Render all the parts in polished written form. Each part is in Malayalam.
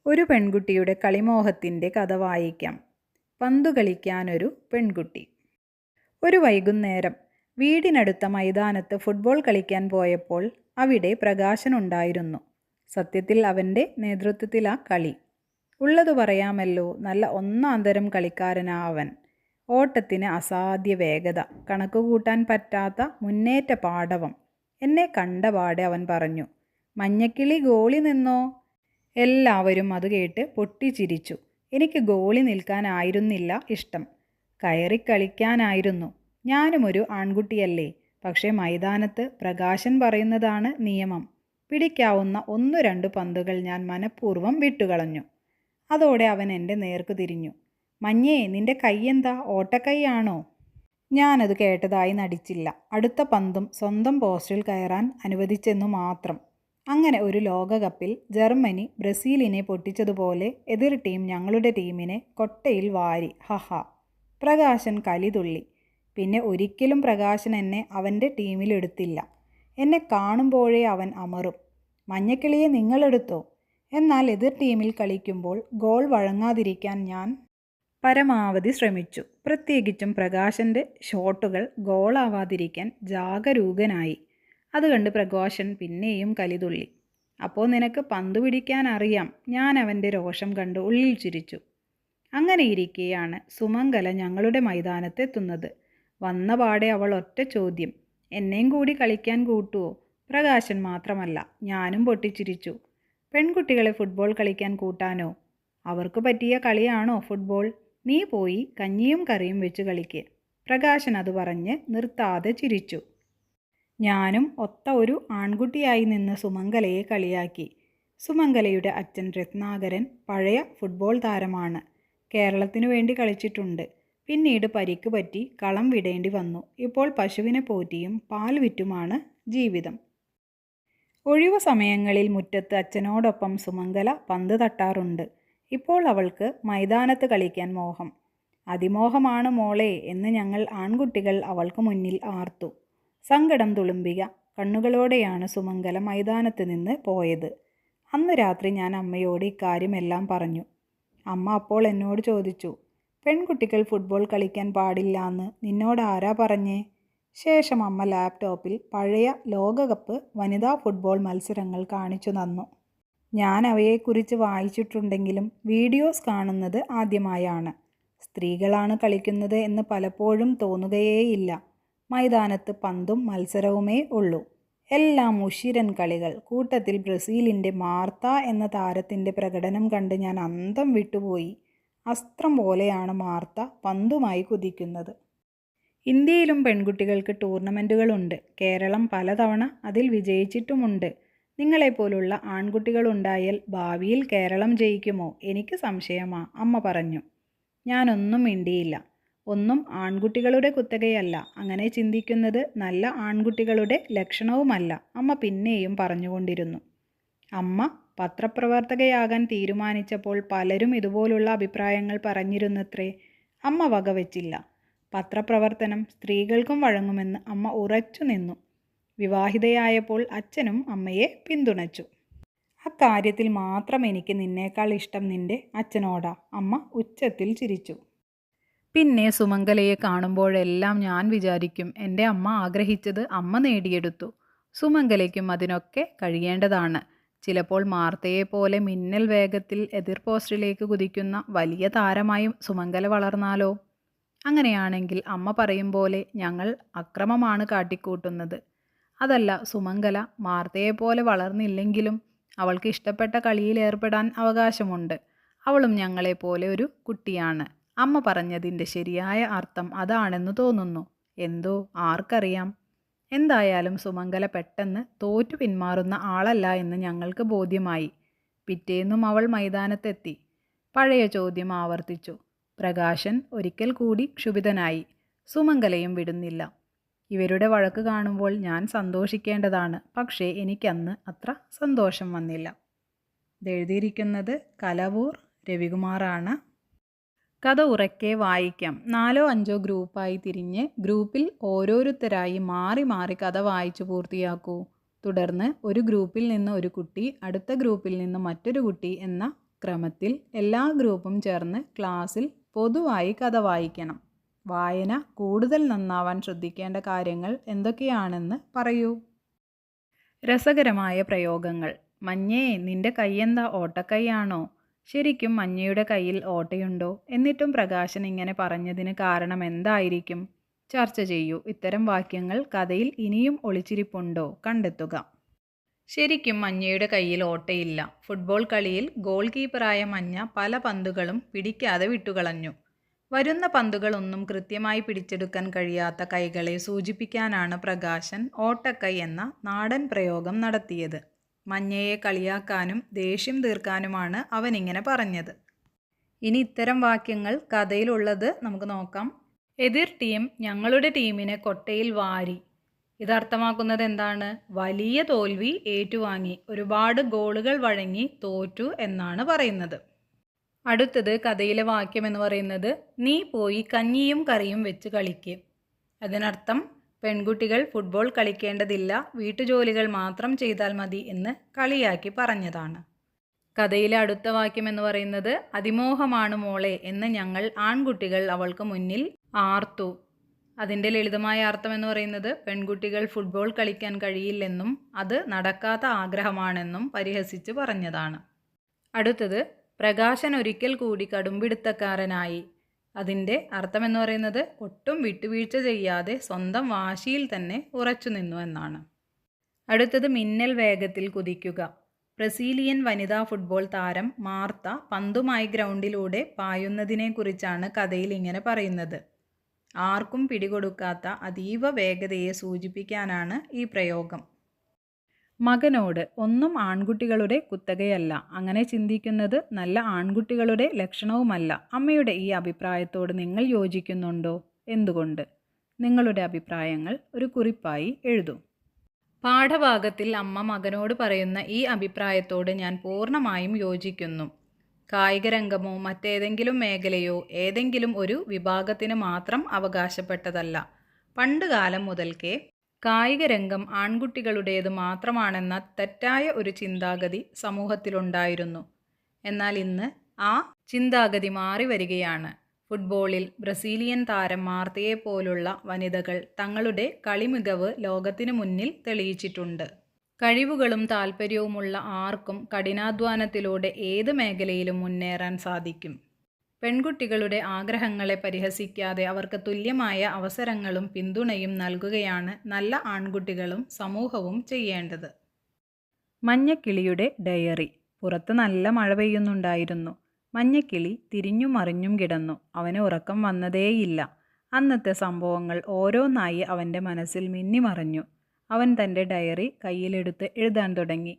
ഒരു പെൺകുട്ടിയുടെ കളിമോഹത്തിൻ്റെ കഥ വായിക്കാം. പന്തു കളിക്കാനൊരു പെൺകുട്ടി. ഒരു വൈകുന്നേരം വീടിനടുത്ത മൈതാനത്ത് ഫുട്ബോൾ കളിക്കാൻ പോയപ്പോൾ അവിടെ പ്രകാശനുണ്ടായിരുന്നു. സത്യത്തിൽ അവൻ്റെ നേതൃത്വത്തിലാ കളി. ഉള്ളത് പറയാമല്ലോ, നല്ല ഒന്നാന്തരം കളിക്കാരനാ അവൻ. ഓട്ടത്തിന് അസാധ്യ വേഗത, കണക്കുകൂട്ടാൻ പറ്റാത്ത മുന്നേറ്റ പാടവം. എന്നെ കണ്ടപാടെ അവൻ പറഞ്ഞു, "മഞ്ഞക്കിളി ഗോളി നിന്നോ?" എല്ലാവരും അത് കേട്ട് പൊട്ടിച്ചിരിച്ചു. എനിക്ക് ഗോളി നിൽക്കാനായിരുന്നില്ല ഇഷ്ടം, കയറിക്കളിക്കാനായിരുന്നു. ഞാനും ഒരു ആൺകുട്ടിയല്ലേ. പക്ഷേ മൈതാനത്ത് പ്രകാശൻ പറയുന്നതാണ് നിയമം. പിടിക്കാവുന്ന 1-2 പന്തുകൾ ഞാൻ മനഃപൂർവ്വം വിട്ടുകളഞ്ഞു. അതോടെ അവൻ എൻ്റെ നേർക്ക് തിരിഞ്ഞു. "മഞ്ഞേ, നിന്റെ കൈയെന്താ, ഓട്ടക്കൈയാണോ?" ഞാനത് കേട്ടതായി നടിച്ചില്ല. അടുത്ത പന്തും സ്വന്തം പോസ്റ്റിൽ കയറാൻ അനുവദിച്ചെന്നു മാത്രം. അങ്ങനെ ഒരു ലോകകപ്പിൽ ജർമ്മനി ബ്രസീലിനെ പൊട്ടിച്ചതുപോലെ എതിർ ടീം ഞങ്ങളുടെ ടീമിനെ കൊട്ടയിൽ വാരി. ഹഹ. പ്രകാശൻ കലിതുള്ളി. പിന്നെ ഒരിക്കലും പ്രകാശൻ എന്നെ അവൻ്റെ ടീമിലെടുത്തില്ല. എന്നെ കാണുമ്പോഴേ അവൻ അമറും, "മഞ്ഞക്കിളിയെ നിങ്ങളെടുത്തോ?" എന്നാൽ എതിർ ടീമിൽ കളിക്കുമ്പോൾ ഗോൾ വഴങ്ങാതിരിക്കാൻ ഞാൻ പരമാവധി ശ്രമിച്ചു. പ്രത്യേകിച്ചും പ്രകാശൻ്റെ ഷോട്ടുകൾ ഗോളാവാതിരിക്കാൻ ജാഗരൂകനായി. അത് കണ്ട് പ്രകാശൻ പിന്നെയും കലിതുള്ളി. "അപ്പോൾ നിനക്ക് പന്ത് പിടിക്കാൻ അറിയാം." ഞാൻ അവൻ്റെ രോഷം കണ്ട് ഉള്ളിൽ ചിരിച്ചു. അങ്ങനെയിരിക്കെയാണ് സുമംഗല ഞങ്ങളുടെ മൈതാനത്തെത്തുന്നത്. വന്ന പാടെ അവൾ ഒറ്റ ചോദ്യം, "എന്നെയും കൂടി കളിക്കാൻ കൂട്ടുവോ?" പ്രകാശൻ മാത്രമല്ല, ഞാനും പൊട്ടിച്ചിരിച്ചു. പെൺകുട്ടികളെ ഫുട്ബോൾ കളിക്കാൻ കൂട്ടാനോ? അവർക്ക് പറ്റിയ കളിയാണോ ഫുട്ബോൾ? നീ പോയി കഞ്ഞിയും കറിയും വെച്ച് കളിക്ക്. പ്രകാശൻ അത് പറഞ്ഞ് നിർത്താതെ ചിരിച്ചു. ഞാനും ഒത്ത ഒരു ആൺകുട്ടിയായി നിന്ന് സുമംഗലയെ കളിയാക്കി. സുമംഗലയുടെ അച്ഛൻ രത്നാകരൻ പഴയ ഫുട്ബോൾ താരമാണ്. കേരളത്തിനു വേണ്ടി കളിച്ചിട്ടുണ്ട്. പിന്നീട് പരിക്ക് പറ്റി കളം വിടേണ്ടി വന്നു. ഇപ്പോൾ പശുവിനെ പോറ്റിയും പാൽ വിറ്റുമാണ് ജീവിതം. ഒഴിവു സമയങ്ങളിൽ മുറ്റത്ത് അച്ഛനോടൊപ്പം സുമംഗല പന്ത് തട്ടാറുണ്ട്. ഇപ്പോൾ അവൾക്ക് മൈതാനത്ത് കളിക്കാൻ മോഹം. "അതിമോഹമാണ് മോളെ" എന്ന് ഞങ്ങൾ ആൺകുട്ടികൾ അവൾക്ക് മുന്നിൽ ആർത്തു. സങ്കടം തുളുമ്പിയ കണ്ണുകളോടെയാണ് സുമംഗല മൈതാനത്ത് നിന്ന് പോയത്. അന്ന് രാത്രി ഞാൻ അമ്മയോട് ഇക്കാര്യമെല്ലാം പറഞ്ഞു. അമ്മ അപ്പോൾ എന്നോട് ചോദിച്ചു, "പെൺകുട്ടികൾ ഫുട്ബോൾ കളിക്കാൻ പാടില്ലാന്ന് നിന്നോടാരാ പറഞ്ഞേ?" ശേഷം അമ്മ ലാപ്ടോപ്പിൽ പഴയ ലോകകപ്പ് വനിതാ ഫുട്ബോൾ മത്സരങ്ങൾ കാണിച്ചു തന്നു. ഞാൻ അവയെക്കുറിച്ച് വായിച്ചിട്ടുണ്ടെങ്കിലും വീഡിയോസ് കാണുന്നത് ആദ്യമായാണ്. സ്ത്രീകളാണ് കളിക്കുന്നത് എന്ന് പലപ്പോഴും തോന്നുകയേയില്ല. മൈതാനത്ത് പന്തും മത്സരവുമേ ഉള്ളൂ. എല്ലാം ഉശിരൻ കളികൾ. കൂട്ടത്തിൽ ബ്രസീലിൻ്റെ മാർത്ത എന്ന താരത്തിൻ്റെ പ്രകടനം കണ്ട് ഞാൻ അന്തം വിട്ടുപോയി. അസ്ത്രം പോലെയാണ് മാർത്ത പന്തുമായി കുതിക്കുന്നത്. ഇന്ത്യയിലും പെൺകുട്ടികൾക്ക് ടൂർണമെൻറ്റുകളുണ്ട്. കേരളം പലതവണ അതിൽ വിജയിച്ചിട്ടുമുണ്ട്. നിങ്ങളെപ്പോലുള്ള ആൺകുട്ടികളുണ്ടായാൽ ഭാവിയിൽ കേരളം ജയിക്കുമോ? എനിക്ക് സംശയമാ, അമ്മ പറഞ്ഞു. ഞാനൊന്നും മിണ്ടിയില്ല. ഒന്നും ആൺകുട്ടികളുടെ കുത്തകയല്ല. അങ്ങനെ ചിന്തിക്കുന്നത് നല്ല ആൺകുട്ടികളുടെ ലക്ഷണവുമല്ല, അമ്മ പിന്നെയും പറഞ്ഞുകൊണ്ടിരുന്നു. അമ്മ പത്രപ്രവർത്തകയാകാൻ തീരുമാനിച്ചപ്പോൾ പലരും ഇതുപോലുള്ള അഭിപ്രായങ്ങൾ പറഞ്ഞിരുന്നത്രേ. അമ്മ വകവെച്ചില്ല. പത്രപ്രവർത്തനം സ്ത്രീകൾക്കും വഴങ്ങുമെന്ന് അമ്മ ഉറച്ചു നിന്നു. വിവാഹിതയായപ്പോൾ അച്ഛനും അമ്മയെ പിന്തുണച്ചു. "അക്കാര്യത്തിൽ മാത്രം എനിക്ക് നിന്നേക്കാൾ ഇഷ്ടം നിന്റെ അച്ഛനോടാ." അമ്മ ഉച്ചത്തിൽ ചിരിച്ചു. പിന്നെ സുമംഗലയെ കാണുമ്പോഴെല്ലാം ഞാൻ വിചാരിക്കും, എൻ്റെ അമ്മ ആഗ്രഹിച്ചത് അമ്മ നേടിയെടുത്തു. സുമംഗലയ്ക്കും അതിനൊക്കെ കഴിയേണ്ടതാണ്. ചിലപ്പോൾ മാർത്തയെപ്പോലെ മിന്നൽ വേഗത്തിൽ എതിർ പോസ്റ്റിലേക്ക് കുതിക്കുന്ന വലിയ താരമായും സുമംഗല വളർന്നാലോ? അങ്ങനെയാണെങ്കിൽ അമ്മ പറയും പോലെ ഞങ്ങൾ അക്രമമാണ് കാട്ടിക്കൂട്ടുന്നത്. അതല്ല, സുമംഗല മാർത്തയെപ്പോലെ വളർന്നില്ലെങ്കിലും അവൾക്ക് ഇഷ്ടപ്പെട്ട കളിയിൽ ഏർപ്പെടാൻ അവകാശമുണ്ട്. അവളും ഞങ്ങളെപ്പോലെ ഒരു കുട്ടിയാണ്. അമ്മ പറഞ്ഞതിൻ്റെ ശരിയായ അർത്ഥം അതാണെന്ന് തോന്നുന്നു. എന്തോ ആർക്കറിയാം. എന്തായാലും സുമംഗല പെട്ടെന്ന് തോറ്റു പിന്മാറുന്ന ആളല്ല എന്ന് ഞങ്ങൾക്ക് ബോധ്യമായി. പിറ്റേന്നും അവൾ മൈതാനത്തെത്തി. പഴയ ചോദ്യം ആവർത്തിച്ചു. പ്രകാശൻ ഒരിക്കൽ കൂടി ക്ഷുഭിതനായി. സുമംഗലയും വിടുന്നില്ല. ഇവരുടെ വഴക്ക് കാണുമ്പോൾ ഞാൻ സന്തോഷിക്കേണ്ടതാണ്. പക്ഷേ എനിക്കന്ന് അത്ര സന്തോഷം വന്നില്ല. ഇതെഴുതിയിരിക്കുന്നത് കലവൂർ രവികുമാറാണ്. കഥ ഉറക്കെ വായിക്കാം. 4-5 ഗ്രൂപ്പായി തിരിഞ്ഞ് ഗ്രൂപ്പിൽ ഓരോരുത്തരായി മാറി മാറി കഥ വായിച്ചു പൂർത്തിയാക്കൂ. തുടർന്ന് ഒരു ഗ്രൂപ്പിൽ നിന്ന് ഒരു കുട്ടി, അടുത്ത ഗ്രൂപ്പിൽ നിന്ന് മറ്റൊരു കുട്ടി എന്ന ക്രമത്തിൽ എല്ലാ ഗ്രൂപ്പും ചേർന്ന് ക്ലാസ്സിൽ പൊതുവായി കഥ വായിക്കണം. വായന കൂടുതൽ നന്നാവാൻ ശ്രദ്ധിക്കേണ്ട കാര്യങ്ങൾ എന്തൊക്കെയാണെന്ന് പറയൂ. രസകരമായ പ്രയോഗങ്ങൾ. മഞ്ഞേ, നിന്റെ കൈയെന്താ ഓട്ടക്കൈയാണോ? ശരിക്കും മഞ്ഞയുടെ കയ്യിൽ ഓട്ടയുണ്ടോ? എന്നിട്ടും പ്രകാശൻ ഇങ്ങനെ പറഞ്ഞതിന് കാരണം എന്തായിരിക്കും? ചർച്ച ചെയ്യൂ. ഇത്തരം വാക്യങ്ങൾ കഥയിൽ ഇനിയും ഒളിച്ചിരിപ്പുണ്ടോ? കണ്ടെത്തുക. ശരിക്കും മഞ്ഞയുടെ കയ്യിൽ ഓട്ടയില്ല. ഫുട്ബോൾ കളിയിൽ ഗോൾ കീപ്പറായ മഞ്ഞ പല പന്തുകളും പിടിക്കാതെ വിട്ടുകളഞ്ഞു. വരുന്ന പന്തുകളൊന്നും കൃത്യമായി പിടിച്ചെടുക്കാൻ കഴിയാത്ത കൈകളെ സൂചിപ്പിക്കാനാണ് പ്രകാശൻ ഓട്ടക്കൈ എന്ന നാടൻ പ്രയോഗം നടത്തിയത്. മഞ്ഞയെ കളിയാക്കാനും ദേഷ്യം തീർക്കാനുമാണ് അവനിങ്ങനെ പറഞ്ഞത്. ഇനി ഇത്തരം വാക്യങ്ങൾ കഥയിലുള്ളത് നമുക്ക് നോക്കാം. എതിർ ടീം ഞങ്ങളുടെ ടീമിനെ കൊട്ടയിൽ വാരി. ഇതർത്ഥമാക്കുന്നത് എന്താണ്? വലിയ തോൽവി ഏറ്റുവാങ്ങി, ഒരുപാട് ഗോളുകൾ വഴങ്ങി തോറ്റു എന്നാണ് പറയുന്നത്. അടുത്തത് കഥയിലെ വാക്യം എന്ന് പറയുന്നത് നീ പോയി കഞ്ഞിയും കറിയും വെച്ച് കളിക്ക്. അതിനർത്ഥം പെൺകുട്ടികൾ ഫുട്ബോൾ കളിക്കേണ്ടതില്ല, വീട്ടുജോലികൾ മാത്രം ചെയ്താൽ മതി എന്ന് കളിയാക്കി പറഞ്ഞതാണ്. കഥയിലെ അടുത്ത വാക്യം എന്ന് പറയുന്നത് അതിമോഹമാണ് മോളെ എന്ന് ഞങ്ങൾ ആൺകുട്ടികൾ അവൾക്ക് മുന്നിൽ ആർത്തു. അതിൻ്റെ ലളിതമായ അർത്ഥം എന്ന് പറയുന്നത് പെൺകുട്ടികൾ ഫുട്ബോൾ കളിക്കാൻ കഴിയില്ലെന്നും അത് നടക്കാത്ത ആഗ്രഹമാണെന്നും പരിഹസിച്ച് പറഞ്ഞതാണ്. അടുത്തത് പ്രകാശൻ ഒരിക്കൽ കൂടി കടുംപിടുത്തക്കാരനായി. അതിൻ്റെ അർത്ഥമെന്ന് പറയുന്നത് ഒട്ടും വിട്ടുവീഴ്ച ചെയ്യാതെ സ്വന്തം വാശിയിൽ തന്നെ ഉറച്ചു നിന്നു എന്നാണ്. അടുത്തത് മിന്നൽ വേഗത്തിൽ കുതിക്കുക. ബ്രസീലിയൻ വനിതാ ഫുട്ബോൾ താരം മാർത്ത പന്തുമായി ഗ്രൗണ്ടിലൂടെ പായുന്നതിനെക്കുറിച്ചാണ് കഥയിൽ ഇങ്ങനെ പറയുന്നത്. ആർക്കും പിടികൊടുക്കാത്ത അതീവ വേഗതയെ സൂചിപ്പിക്കാനാണ് ഈ പ്രയോഗം. മകനോട് ഒന്നും ആൺകുട്ടികളുടെ കുത്തകയല്ല, അങ്ങനെ ചിന്തിക്കുന്നത് നല്ല ആൺകുട്ടികളുടെ ലക്ഷണവുമല്ല. അമ്മയുടെ ഈ അഭിപ്രായത്തോട് നിങ്ങൾ യോജിക്കുന്നുണ്ടോ? എന്തുകൊണ്ട്? നിങ്ങളുടെ അഭിപ്രായങ്ങൾ ഒരു കുറിപ്പായി എഴുതൂ. പാഠഭാഗത്തിൽ അമ്മ മകനോട് പറയുന്ന ഈ അഭിപ്രായത്തോട് ഞാൻ പൂർണ്ണമായും യോജിക്കുന്നു. കായിക രംഗമോ മറ്റേതെങ്കിലും മേഖലയോ ഏതെങ്കിലും ഒരു വിഭാഗത്തിന് മാത്രം അവകാശപ്പെട്ടതല്ല. പണ്ടുകാലം മുതൽക്കേ കായിക രംഗം ആൺകുട്ടികളുടേത് മാത്രമാണെന്ന തെറ്റായ ഒരു ചിന്താഗതി സമൂഹത്തിലുണ്ടായിരുന്നു. എന്നാൽ ഇന്ന് ആ ചിന്താഗതി മാറി വരികയാണ്. ഫുട്ബോളിൽ ബ്രസീലിയൻ താരം മാർത്തയെപ്പോലുള്ള വനിതകൾ തങ്ങളുടെ കളിമികവ് ലോകത്തിനു മുന്നിൽ തെളിയിച്ചിട്ടുണ്ട്. കഴിവുകളും താൽപ്പര്യവുമുള്ള ആർക്കും കഠിനാധ്വാനത്തിലൂടെ ഏത് മേഖലയിലും മുന്നേറാൻ സാധിക്കും. പെൺകുട്ടികളുടെ ആഗ്രഹങ്ങളെ പരിഹസിക്കാതെ അവർക്ക് തുല്യമായ അവസരങ്ങളും പിന്തുണയും നൽകുകയാണ് നല്ല ആൺകുട്ടികളും സമൂഹവും ചെയ്യേണ്ടത്. മഞ്ഞക്കിളിയുടെ ഡയറി. പുറത്ത് നല്ല മഴ പെയ്യുന്നുണ്ടായിരുന്നു. മഞ്ഞക്കിളി തിരിഞ്ഞും മറിഞ്ഞും കിടന്നു. അവന് ഉറക്കം വന്നതേയില്ല. അന്നത്തെ സംഭവങ്ങൾ ഓരോന്നായി അവൻ്റെ മനസ്സിൽ മിന്നിമറഞ്ഞു. അവൻ തൻ്റെ ഡയറി കയ്യിലെടുത്ത് എഴുതാൻ തുടങ്ങി.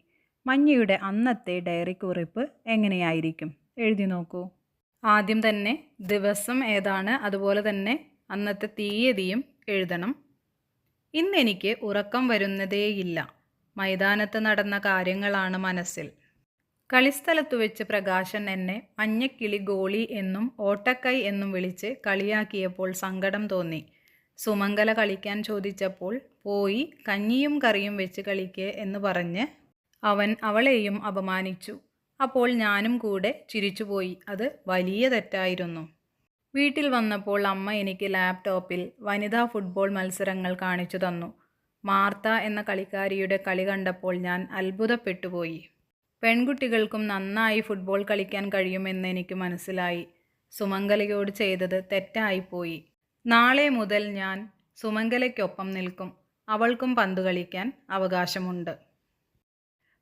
മഞ്ഞയുടെ അന്നത്തെ ഡയറി കുറിപ്പ് എങ്ങനെയായിരിക്കും? എഴുതി നോക്കൂ. ആദ്യം തന്നെ ദിവസം ഏതാണ്, അതുപോലെ തന്നെ അന്നത്തെ തീയതിയും എഴുതണം. ഇന്നെനിക്ക് ഉറക്കം വരുന്നതേയില്ല. മൈതാനത്ത് നടന്ന കാര്യങ്ങളാണ് മനസ്സിൽ. കളിസ്ഥലത്തു വെച്ച് പ്രകാശൻ എന്നെ മഞ്ഞക്കിളി ഗോളി എന്നും ഓട്ടക്കൈ എന്നും വിളിച്ച് കളിയാക്കിയപ്പോൾ സങ്കടം തോന്നി. സുമംഗല കളിക്കാൻ ചോദിച്ചപ്പോൾ പോയി കഞ്ഞിയും കറിയും വെച്ച് കളിക്ക് എന്ന് പറഞ്ഞ് അവൻ അവളെയും അപമാനിച്ചു. അപ്പോൾ ഞാനും കൂടെ ചിരിച്ചുപോയി. അത് വലിയ തെറ്റായിരുന്നു. വീട്ടിൽ വന്നപ്പോൾ അമ്മ എനിക്ക് ലാപ്ടോപ്പിൽ വനിതാ ഫുട്ബോൾ മത്സരങ്ങൾ കാണിച്ചു തന്നു. മാർത്ത എന്ന കളിക്കാരിയുടെ കളി കണ്ടപ്പോൾ ഞാൻ അത്ഭുതപ്പെട്ടുപോയി. പെൺകുട്ടികൾക്കും നന്നായി ഫുട്ബോൾ കളിക്കാൻ കഴിയുമെന്ന് എനിക്ക് മനസ്സിലായി. സുമംഗലയോട് ചെയ്തത് തെറ്റായിപ്പോയി. നാളെ മുതൽ ഞാൻ സുമംഗലയ്ക്കൊപ്പം നിൽക്കും. അവൾക്കും പന്ത് കളിക്കാൻ അവകാശമുണ്ട്.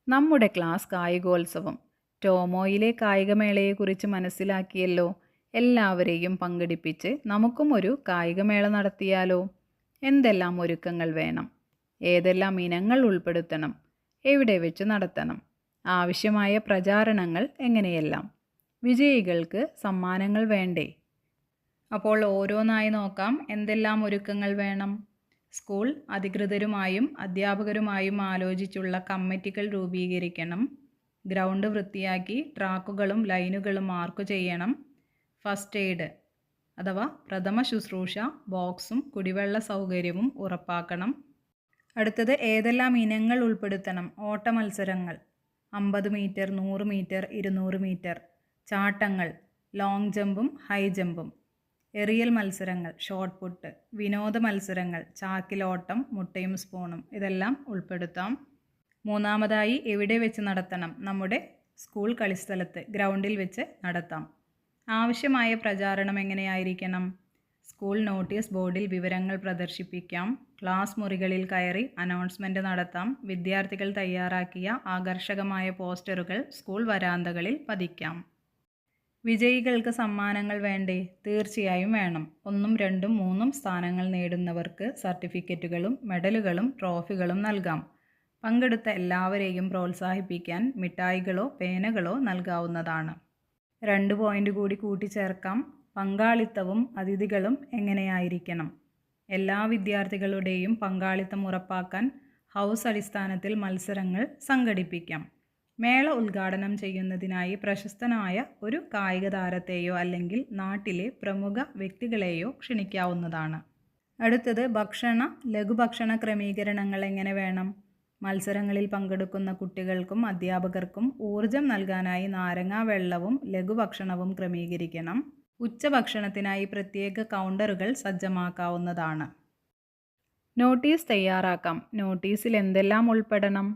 നമ്മുടെ ക്ലാസ് കായികോത്സവം. ടോമോയിലെ കായികമേളയെക്കുറിച്ച് മനസ്സിലാക്കിയല്ലോ. എല്ലാവരെയും പങ്കെടുപ്പിച്ച് നമുക്കും ഒരു കായികമേള നടത്തിയാലോ? എന്തെല്ലാം ഒരുക്കങ്ങൾ വേണം? ഏതെല്ലാം ഇനങ്ങൾ ഉൾപ്പെടുത്തണം? എവിടെ വെച്ച് നടത്തണം? ആവശ്യമായ പ്രചാരണങ്ങൾ എങ്ങനെയെല്ലാം? വിജയികൾക്ക് സമ്മാനങ്ങൾ വേണ്ടേ? അപ്പോൾ ഓരോന്നായി നോക്കാം. എന്തെല്ലാം ഒരുക്കങ്ങൾ വേണം? സ്കൂൾ അധികൃതരുമായും അധ്യാപകരുമായും ആലോചിച്ചുള്ള കമ്മിറ്റികൾ രൂപീകരിക്കണം. ഗ്രൗണ്ട് വൃത്തിയാക്കി ട്രാക്കുകളും ലൈനുകളും മാർക്ക് ചെയ്യണം. ഫസ്റ്റ് എയ്ഡ് അഥവാ പ്രഥമ ശുശ്രൂഷ ബോക്സും കുടിവെള്ള സൗകര്യവും ഉറപ്പാക്കണം. അടുത്തത് ഏതെല്ലാം ഇനങ്ങൾ ഉൾപ്പെടുത്തണം? ഓട്ട മത്സരങ്ങൾ. 50 മീറ്റർ, 100 മീറ്റർ, 200 മീറ്റർ. ചാട്ടങ്ങൾ, ലോങ് ജമ്പും ഹൈ ജമ്പും. എറിയൽ മത്സരങ്ങൾ, ഷോട്ട് പുട്ട്. വിനോദ മത്സരങ്ങൾ, ചാക്കിലോട്ടം, മുട്ടയും സ്പൂണും. ഇതെല്ലാം ഉൾപ്പെടുത്താം. മൂന്നാമതായി എവിടെ വെച്ച് നടത്തണം? നമ്മുടെ സ്കൂൾ കളിസ്ഥലത്ത്, ഗ്രൗണ്ടിൽ വെച്ച് നടത്താം. ആവശ്യമായ പ്രചാരണം എങ്ങനെയായിരിക്കണം? സ്കൂൾ നോട്ടീസ് ബോർഡിൽ വിവരങ്ങൾ പ്രദർശിപ്പിക്കാം. ക്ലാസ് മുറികളിൽ കയറി അനൗൺസ്മെൻറ്റ് നടത്താം. വിദ്യാർത്ഥികൾ തയ്യാറാക്കിയ ആകർഷകമായ പോസ്റ്ററുകൾ സ്കൂൾ വരാന്തകളിൽ പതിക്കാം. വിജയികൾക്ക് സമ്മാനങ്ങൾ വേണ്ടേ? തീർച്ചയായും വേണം. 1, 2, 3 സ്ഥാനങ്ങൾ നേടുന്നവർക്ക് സർട്ടിഫിക്കറ്റുകളും മെഡലുകളും ട്രോഫികളും നൽകാം. പങ്കെടുത്ത എല്ലാവരെയും പ്രോത്സാഹിപ്പിക്കാൻ മിഠായികളോ പേനകളോ നൽകാവുന്നതാണ്. 2 പോയിന്റ് കൂടി കൂട്ടിച്ചേർക്കാം. പങ്കാളിത്തവും അതിഥികളും എങ്ങനെയായിരിക്കണം? എല്ലാ വിദ്യാർത്ഥികളുടെയും പങ്കാളിത്തം ഉറപ്പാക്കാൻ ഹൗസ് അടിസ്ഥാനത്തിൽ മത്സരങ്ങൾ സംഘടിപ്പിക്കാം. മേള ഉദ്ഘാടനം ചെയ്യുന്നതിനായി പ്രശസ്തനായ ഒരു കായിക താരത്തെയോ അല്ലെങ്കിൽ നാട്ടിലെ പ്രമുഖ വ്യക്തികളെയോ ക്ഷണിക്കാവുന്നതാണ്. അടുത്തത് ലഘുഭക്ഷണ ക്രമീകരണങ്ങൾ എങ്ങനെ വേണം? മത്സരങ്ങളിൽ പങ്കെടുക്കുന്ന കുട്ടികൾക്കും അധ്യാപകർക്കും ഊർജം നൽകാനായി നാരങ്ങാ വെള്ളവും ലഘുഭക്ഷണവും ക്രമീകരിക്കണം. ഉച്ചഭക്ഷണത്തിനായി പ്രത്യേക കൗണ്ടറുകൾ സജ്ജമാക്കാവുന്നതാണ്. നോട്ടീസ് തയ്യാറാക്കാം. നോട്ടീസിൽ എന്തെല്ലാം ഉൾപ്പെടണം?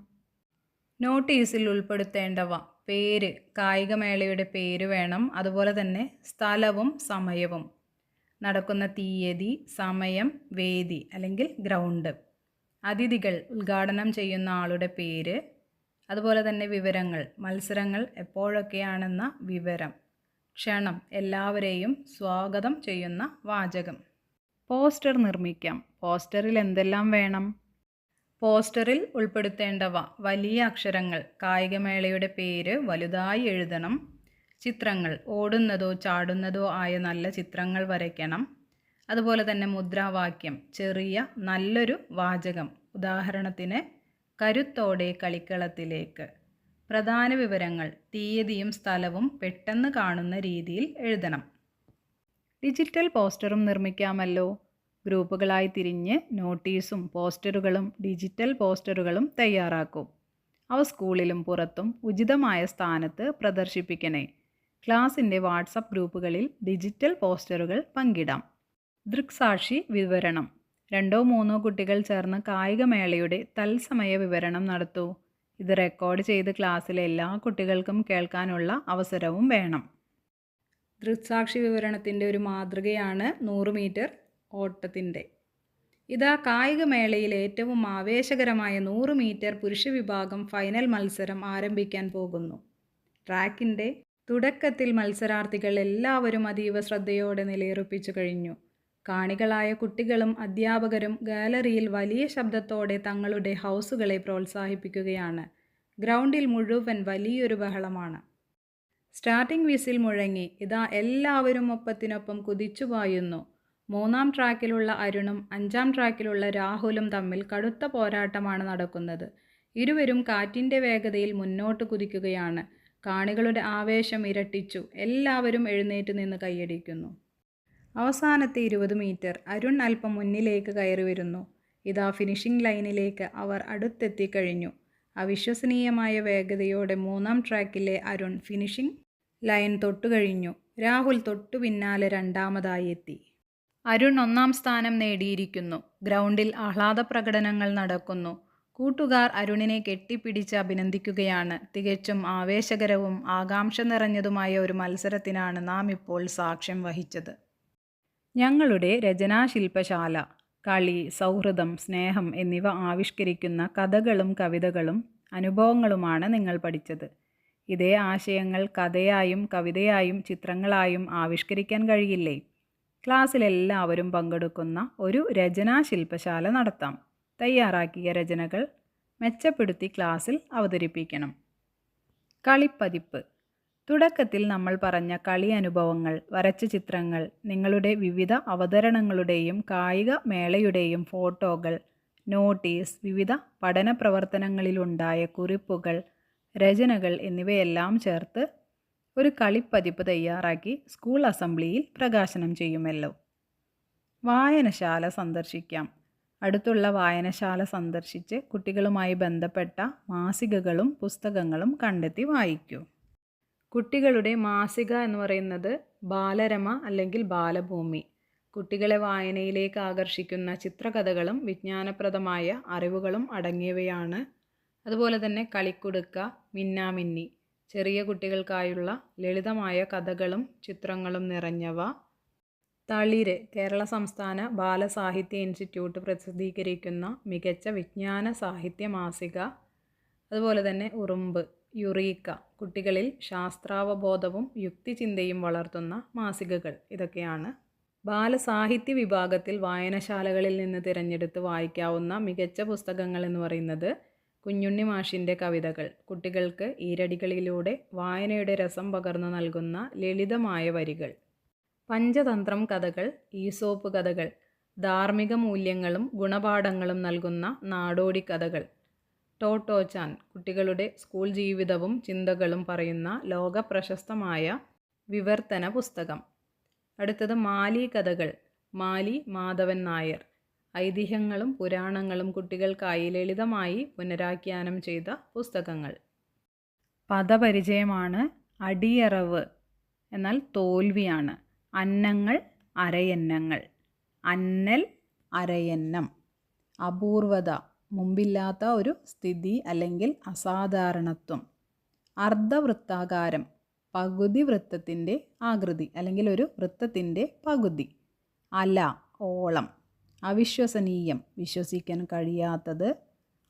നോട്ടീസിൽ ഉൾപ്പെടുത്തേണ്ടവ: പേര്, കായികമേളയുടെ പേര് വേണം. അതുപോലെ തന്നെ സ്ഥലവും സമയവും, നടക്കുന്ന തീയതി, സമയം, വേദി അല്ലെങ്കിൽ ഗ്രൗണ്ട്, അതിഥികൾ, ഉദ്ഘാടനം ചെയ്യുന്ന ആളുടെ പേര്, അതുപോലെ തന്നെ വിവരങ്ങൾ, മത്സരങ്ങൾ എപ്പോഴൊക്കെയാണെന്ന വിവരം, ക്ഷണം, എല്ലാവരെയും സ്വാഗതം ചെയ്യുന്ന വാചകം. പോസ്റ്റർ നിർമ്മിക്കാം. പോസ്റ്ററിൽ എന്തെല്ലാം വേണം? പോസ്റ്ററിൽ ഉൾപ്പെടുത്തേണ്ടവ: വലിയ അക്ഷരങ്ങൾ, കായികമേളയുടെ പേര് വലുതായി എഴുതണം. ചിത്രങ്ങൾ, ഓടുന്നതോ ചാടുന്നതോ ആയ നല്ല ചിത്രങ്ങൾ വരയ്ക്കണം. അതുപോലെ തന്നെ മുദ്രാവാക്യം, ചെറിയ നല്ലൊരു വാചകം. ഉദാഹരണത്തിന്, കരുത്തോടെ കളിക്കളത്തിലേക്ക്. പ്രധാന വിവരങ്ങൾ, തീയതിയും സ്ഥലവും പെട്ടെന്ന് കാണുന്ന രീതിയിൽ എഴുതണം. ഡിജിറ്റൽ പോസ്റ്ററും നിർമ്മിക്കാമല്ലോ. ഗ്രൂപ്പുകളായി തിരിഞ്ഞ് നോട്ടീസും പോസ്റ്ററുകളും ഡിജിറ്റൽ പോസ്റ്ററുകളും തയ്യാറാക്കൂ. അവ സ്കൂളിലും പുറത്തും ഉചിതമായ സ്ഥാനത്ത് പ്രദർശിപ്പിക്കണേ. ക്ലാസിൻ്റെ വാട്സപ്പ് ഗ്രൂപ്പുകളിൽ ഡിജിറ്റൽ പോസ്റ്ററുകൾ പങ്കിടാം. ദൃക്സാക്ഷി വിവരണം: 2 3 കുട്ടികൾ ചേർന്ന് കായികമേളയുടെ തത്സമയ വിവരണം നടത്തൂ. ഇത് റെക്കോർഡ് ചെയ്ത് ക്ലാസ്സിലെ എല്ലാ കുട്ടികൾക്കും കേൾക്കാനുള്ള അവസരവും വേണം. ദൃക്സാക്ഷി വിവരണത്തിൻ്റെ ഒരു മാതൃകയാണ് 100 മീറ്റർ ഓട്ടത്തിൻ്റെ. ഇതാ കായികമേളയിൽ ഏറ്റവും ആവേശകരമായ 100 മീറ്റർ പുരുഷ വിഭാഗം ഫൈനൽ മത്സരം ആരംഭിക്കാൻ പോകുന്നു. ട്രാക്കിൻ്റെ തുടക്കത്തിൽ മത്സരാർത്ഥികൾ എല്ലാവരും അതീവ ശ്രദ്ധയോടെ നിലയുറപ്പിച്ചു കഴിഞ്ഞു. കാണികളായ കുട്ടികളും അധ്യാപകരും ഗാലറിയിൽ വലിയ ശബ്ദത്തോടെ തങ്ങളുടെ ഹൗസുകളെ പ്രോത്സാഹിപ്പിക്കുകയാണ്. ഗ്രൗണ്ടിൽ മുഴുവൻ വലിയൊരു ബഹളമാണ്. സ്റ്റാർട്ടിംഗ് വിസിൽ മുഴങ്ങി. ഇതാ എല്ലാവരും ഒപ്പത്തിനൊപ്പം കുതിച്ചു പായുന്നു. 3-ാം ട്രാക്കിലുള്ള അരുണും 5-ാം ട്രാക്കിലുള്ള രാഹുലും തമ്മിൽ കടുത്ത പോരാട്ടമാണ് നടക്കുന്നത്. ഇരുവരും കാറ്റിൻ്റെ വേഗതയിൽ മുന്നോട്ട് കുതിക്കുകയാണ്. കാണികളുടെ ആവേശം ഇരട്ടിച്ചു. എല്ലാവരും എഴുന്നേറ്റ് നിന്ന് കൈയടിക്കുന്നു. അവസാനത്തെ 20 മീറ്റർ. അരുൺ അല്പം മുന്നിലേക്ക് കയറി വരുന്നു. ഇതാ ഫിനിഷിംഗ് ലൈനിലേക്ക് അവർ അടുത്തെത്തിക്കഴിഞ്ഞു. അവിശ്വസനീയമായ വേഗതയോടെ 3-ാം ട്രാക്കിലെ അരുൺ ഫിനിഷിംഗ് ലൈൻ തൊട്ടുകഴിഞ്ഞു. രാഹുൽ തൊട്ടു പിന്നാലെ രണ്ടാമതായി എത്തി. അരുൺ 1-ാം സ്ഥാനം നേടിയിരിക്കുന്നു. ഗ്രൗണ്ടിൽ ആഹ്ലാദ പ്രകടനങ്ങൾ നടക്കുന്നു. കൂട്ടുകാർ അരുണിനെ കെട്ടിപ്പിടിച്ച് അഭിനന്ദിക്കുകയാണ്. തികച്ചും ആവേശകരവും ആകാംക്ഷ നിറഞ്ഞതുമായ ഒരു മത്സരത്തിനാണ് നാം ഇപ്പോൾ സാക്ഷ്യം വഹിച്ചത്. ഞങ്ങളുടെ രചനാശില്പശാല കളി, സൗഹൃദം, സ്നേഹം എന്നിവ ആവിഷ്കരിക്കുന്ന കഥകളും കവിതകളും അനുഭവങ്ങളുമാണ് നിങ്ങൾ പഠിച്ചത്. ഇതേ ആശയങ്ങൾ കഥയായും കവിതയായും ചിത്രങ്ങളായും ആവിഷ്കരിക്കാൻ കഴിയില്ലേ? ക്ലാസ്സിലെല്ലാവരും പങ്കെടുക്കുന്ന ഒരു രചനാശില്പശാല നടത്താം. തയ്യാറാക്കിയ രചനകൾ മെച്ചപ്പെടുത്തി ക്ലാസ്സിൽ അവതരിപ്പിക്കണം. കളിപ്പതിപ്പ്. തുടക്കത്തിൽ നമ്മൾ പറഞ്ഞ കളി അനുഭവങ്ങൾ, വരച്ച ചിത്രങ്ങൾ, നിങ്ങളുടെ വിവിധ അവതരണങ്ങളുടെയും കായിക മേളയുടെയും ഫോട്ടോകൾ, നോട്ടീസ്, വിവിധ പഠന പ്രവർത്തനങ്ങളിലുണ്ടായ കുറിപ്പുകൾ, രചനകൾ എന്നിവയെല്ലാം ചേർത്ത് ഒരു കളിപ്പതിപ്പ് തയ്യാറാക്കി സ്കൂൾ അസംബ്ലിയിൽ പ്രകാശനം ചെയ്യുമല്ലോ. വായനശാല സന്ദർശിക്കാം. അടുത്തുള്ള വായനശാല സന്ദർശിച്ച് കുട്ടികളുമായി ബന്ധപ്പെട്ട മാസികകളും പുസ്തകങ്ങളും കണ്ടെത്തി വായിക്കൂ. കുട്ടികളുടെ മാസിക എന്ന് പറയുന്നത് ബാലരമ അല്ലെങ്കിൽ ബാലഭൂമി. കുട്ടികളെ വായനയിലേക്ക് ആകർഷിക്കുന്ന ചിത്രകഥകളും വിജ്ഞാനപ്രദമായ അറിവുകളും അടങ്ങിയവയാണ്. അതുപോലെ തന്നെ കളിക്കുടുക്ക, മിന്നാമിന്നി, ചെറിയ കുട്ടികൾക്കായുള്ള ലളിതമായ കഥകളും ചിത്രങ്ങളും നിറഞ്ഞവ. തളിര്, കേരള സംസ്ഥാന ബാലസാഹിത്യ ഇൻസ്റ്റിറ്റ്യൂട്ട് പ്രസിദ്ധീകരിക്കുന്ന മികച്ച വിജ്ഞാന സാഹിത്യ മാസിക. അതുപോലെ തന്നെ ഉറുമ്പ്, യുറീക്ക, കുട്ടികളിൽ ശാസ്ത്രാവബോധവും യുക്തിചിന്തയും വളർത്തുന്ന മാസികകൾ. ഇതൊക്കെയാണ് ബാലസാഹിത്യ വിഭാഗത്തിൽ വായനശാലകളിൽ നിന്ന് തിരഞ്ഞെടുത്ത് വായിക്കാവുന്ന മികച്ച പുസ്തകങ്ങൾ എന്ന് പറയുന്നത് കുഞ്ഞുണ്ണി മാഷിൻ്റെ കവിതകൾ. കുട്ടികൾക്ക് ഈരടികളിലൂടെ വായനയുടെ രസം പകർന്നു നൽകുന്ന ലളിതമായ വരികൾ. പഞ്ചതന്ത്രം കഥകൾ, ഈസോപ്പ് കഥകൾ, ധാർമ്മിക മൂല്യങ്ങളും ഗുണപാഠങ്ങളും നൽകുന്ന നാടോടി കഥകൾ. ടോട്ടോച്ചാൻ, കുട്ടികളുടെ സ്കൂൾ ജീവിതവും ചിന്തകളും പറയുന്ന ലോക പ്രശസ്തമായ വിവർത്തന പുസ്തകം. അടുത്തത് മാലി കഥകൾ, മാലി മാധവൻ നായർ. ഐതിഹ്യങ്ങളും പുരാണങ്ങളും കുട്ടികൾക്കായി ലളിതമായി പുനരാഖ്യാനം ചെയ്ത പുസ്തകങ്ങൾ. പദപരിചയമാണ് അടിയറവ് എന്നാൽ തോൽവിയാണ്. അന്നങ്ങൾ, അരയന്നങ്ങൾ. അന്നൽ, അരയന്നം. അപൂർവത, മുമ്പില്ലാത്ത ഒരു സ്ഥിതി അല്ലെങ്കിൽ അസാധാരണത്വം. അർദ്ധവൃത്താകാരം, പകുതി വൃത്തത്തിൻ്റെ ആകൃതി അല്ലെങ്കിൽ ഒരു വൃത്തത്തിൻ്റെ പകുതി. അല, ഓളം. അവിശ്വസനീയം, വിശ്വസിക്കാൻ കഴിയാത്തത്.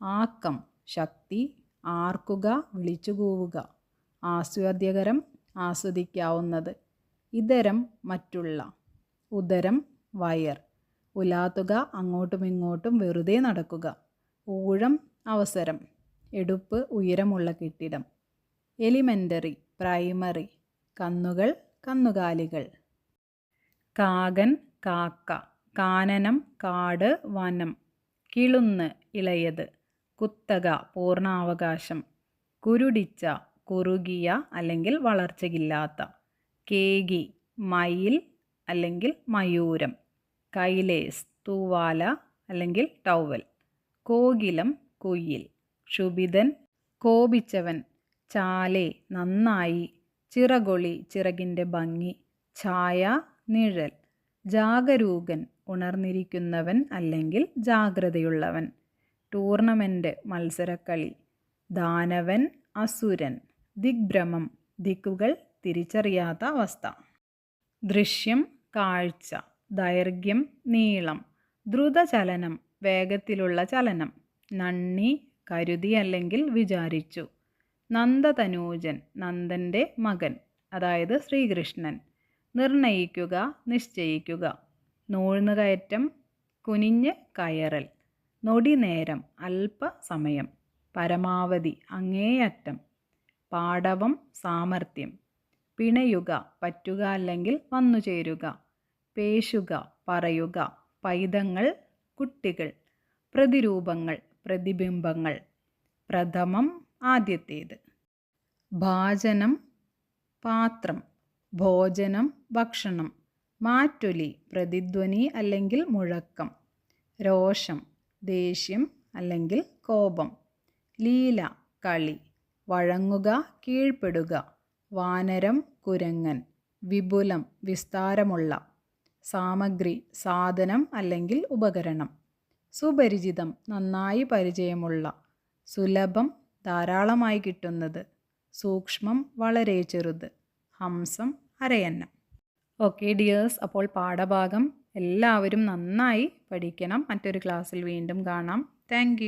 ആക്കം, ശക്തി. ആർക്കുക, വിളിച്ചുകൂവുക. ആസ്വാദ്യകരം, ആസ്വദിക്കാവുന്നത്. ഇതരം, മറ്റുള്ള. ഉദരം, വയർ. ഉലാത്തുക, അങ്ങോട്ടും ഇങ്ങോട്ടും വെറുതെ നടക്കുക. ഊഴം, അവസരം. എടുപ്പ്, ഉയരമുള്ള കെട്ടിടം. Elementary, primary. കന്നുകൾ, കന്നുകാലികൾ. കാകൻ, കാക്ക. കാനനം, കാട്, വനം. കിളുന്ന്, ഇളയത്. കുത്തക, പൂർണ്ണാവകാശം. കുരുടിച്ച, കുറുകിയ അല്ലെങ്കിൽ വളർച്ചയില്ലാത്ത. കേകി, മയിൽ അല്ലെങ്കിൽ മയൂരം. കൈലേസ്, തൂവാല അല്ലെങ്കിൽ ടവൽ. കോകിലം, കുയിൽ. ക്ഷുഭിതൻ, കോപിച്ചവൻ. ചാലേ, നന്നായി. ചിറകൊളി, ചിറകിൻ്റെ ഭംഗി. ഛായ, നിഴൽ. ജാഗരൂകൻ, ഉണർന്നിരിക്കുന്നവൻ അല്ലെങ്കിൽ ജാഗ്രതയുള്ളവൻ. ടൂർണമെൻ്റ്, മത്സരക്കളി. ദാനവൻ, അസുരൻ. ദിഗ്ഭ്രമം, ദിക്കുകൾ തിരിച്ചറിയാത്ത അവസ്ഥ. ദൃശ്യം, കാഴ്ച. ദൈർഘ്യം, നീളം. ദ്രുതചലനം, വേഗത്തിലുള്ള ചലനം. നണ്ണി, കരുതി അല്ലെങ്കിൽ വിചാരിച്ചു. നന്ദതനൂജൻ, നന്ദൻ്റെ മകൻ, അതായത് ശ്രീകൃഷ്ണൻ. നിർണയിക്കുക, നിശ്ചയിക്കുക. നൂഴ്ന്നുകയറ്റം, കുനിഞ്ഞ് കയറൽ. നൊടിനേരം, അല്പസമയം. പരമാവധി, അങ്ങേയറ്റം. പാടവം, സാമർഥ്യം. പിണയുക, പറ്റുക അല്ലെങ്കിൽ വന്നുചേരുക. പേശുക, പറയുക. പൈതങ്ങൾ, കുട്ടികൾ. പ്രതിരൂപങ്ങൾ, പ്രതിബിംബങ്ങൾ. പ്രഥമം, ആദ്യത്തേത്. ഭാജനം, പാത്രം. ഭോജനം, ഭക്ഷണം. മാറ്റൊലി, പ്രതിധ്വനി അല്ലെങ്കിൽ മുഴക്കം. രോഷം, ദേഷ്യം അല്ലെങ്കിൽ കോപം. ലീല, കളി. വഴങ്ങുക, കീഴ്പ്പെടുക. വാനരം, കുരങ്ങൻ. വിപുലം, വിസ്താരമുള്ള. സാമഗ്രി, സാധനം അല്ലെങ്കിൽ ഉപകരണം. സുപരിചിതം, നന്നായി പരിചയമുള്ള. സുലഭം, ധാരാളമായി കിട്ടുന്നത്. സൂക്ഷ്മം, വളരെ ചെറുത്. ഹംസം, അരയന്നം. ഓക്കെ ഡിയേഴ്സ്, അപ്പോൾ പാഠഭാഗം എല്ലാവരും നന്നായി പഠിക്കണം. മറ്റൊരു ക്ലാസ്സിൽ വീണ്ടും കാണാം. താങ്ക്